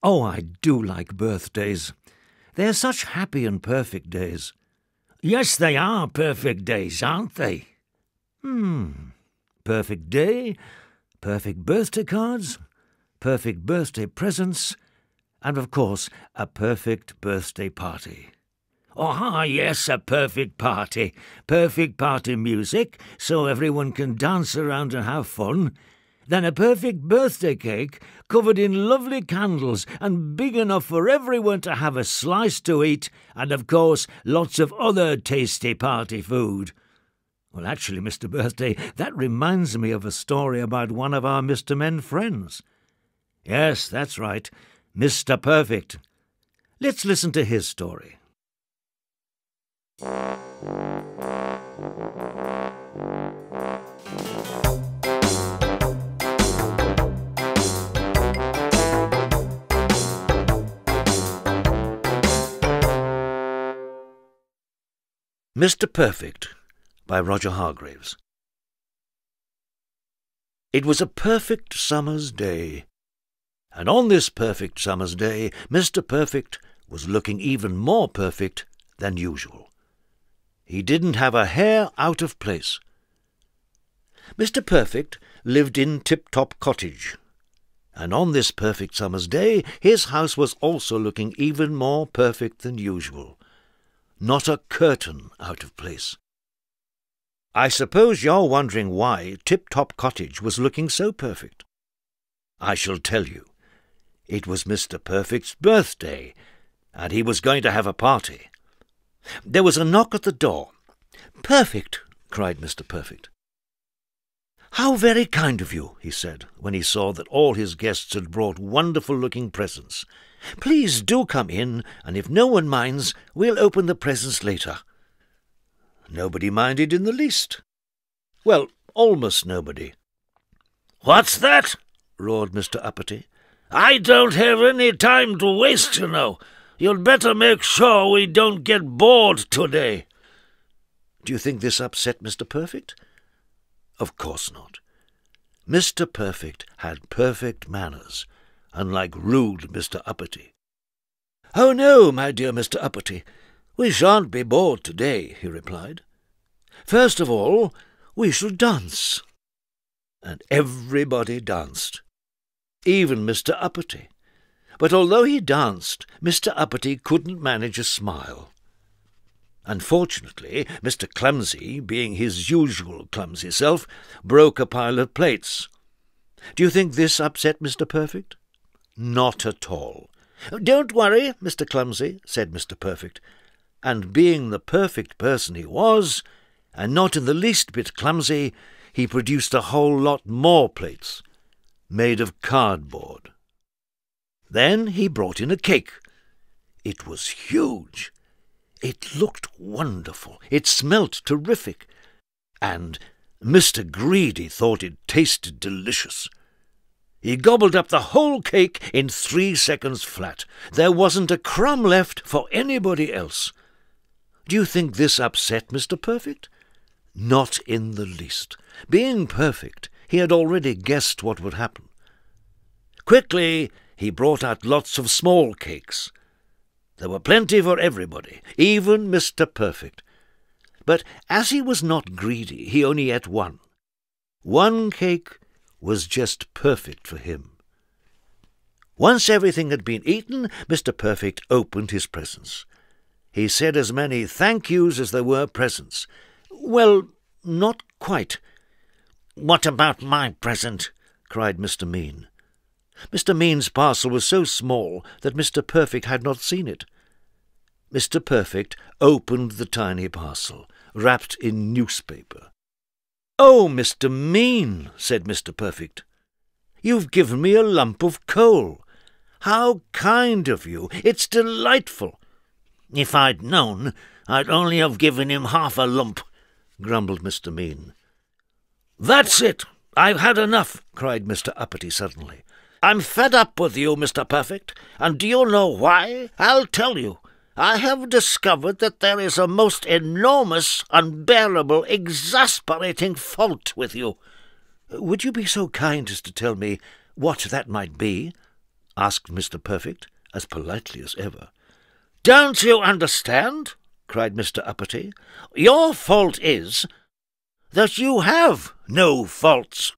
Oh, I do like birthdays. They're such happy and perfect days. Yes, they are perfect days, aren't they? Perfect day, perfect birthday cards, perfect birthday presents, and of course, a perfect birthday party. Oh, yes, a perfect party. Perfect party music, so everyone can dance around and have fun. Then a perfect birthday cake covered in lovely candles and big enough for everyone to have a slice to eat, and of course lots of other tasty party food. Well, actually, Mr. Birthday, that reminds me of a story about one of our Mr. Men friends. Yes, that's right, Mr. Perfect. Let's listen to his story. Mr. Perfect by Roger Hargreaves. It was a perfect summer's day, and on this perfect summer's day, Mr. Perfect was looking even more perfect than usual. He didn't have a hair out of place. Mr. Perfect lived in Tip-Top Cottage, and on this perfect summer's day, his house was also looking even more perfect than usual. Not a curtain out of place. I suppose you're wondering why Tip-Top Cottage was looking so perfect. I shall tell you. It was Mr. Perfect's birthday, and he was going to have a party. There was a knock at the door. "Perfect!" cried Mr. Perfect. "How very kind of you," he said, when he saw that all his guests had brought wonderful-looking presents. "Please do come in, and if no one minds, we'll open the presents later." Nobody minded in the least. Well, almost nobody. "What's that?" roared Mr. Uppity. "I don't have any time to waste, you know. You'd better make sure we don't get bored today." Do you think this upset Mr. Perfect? Of course not. Mr. Perfect had perfect manners, unlike rude Mr. Uppity. "Oh, no, my dear Mr. Uppity, we shan't be bored today," he replied. "First of all, we shall dance." And everybody danced, even Mr. Uppity. But although he danced, Mr. Uppity couldn't manage a smile. Unfortunately, Mr. Clumsy, being his usual clumsy self, broke a pile of plates. Do you think this upset Mr. Perfect? Not at all. "Don't worry, Mr. Clumsy," said Mr. Perfect, and being the perfect person he was, and not in the least bit clumsy, he produced a whole lot more plates, made of cardboard. Then he brought in a cake. It was huge. It looked wonderful. It smelt terrific. And Mr. Greedy thought it tasted delicious. He gobbled up the whole cake in 3 seconds flat. There wasn't a crumb left for anybody else. Do you think this upset Mr. Perfect? Not in the least. Being perfect, he had already guessed what would happen. Quickly, he brought out lots of small cakes. There were plenty for everybody, even Mr. Perfect. But as he was not greedy, he only ate one. One cake was just perfect for him. Once everything had been eaten, Mr. Perfect opened his presents. He said as many thank yous as there were presents. Well, not quite. "What about my present?" cried Mr. Mean. Mr. Mean's parcel was so small that Mr. Perfect had not seen it. Mr. Perfect opened the tiny parcel, wrapped in newspaper. "Oh, Mr. Mean," said Mr. Perfect, "you've given me a lump of coal. How kind of you! It's delightful." "If I'd known, I'd only have given him half a lump," grumbled Mr. Mean. "That's it! I've had enough," cried Mr. Uppity suddenly. "I'm fed up with you, Mr. Perfect, and do you know why? I'll tell you. I have discovered that there is a most enormous, unbearable, exasperating fault with you." "Would you be so kind as to tell me what that might be?" asked Mr. Perfect, as politely as ever. "Don't you understand?" cried Mr. Uppity. "Your fault is that you have no faults."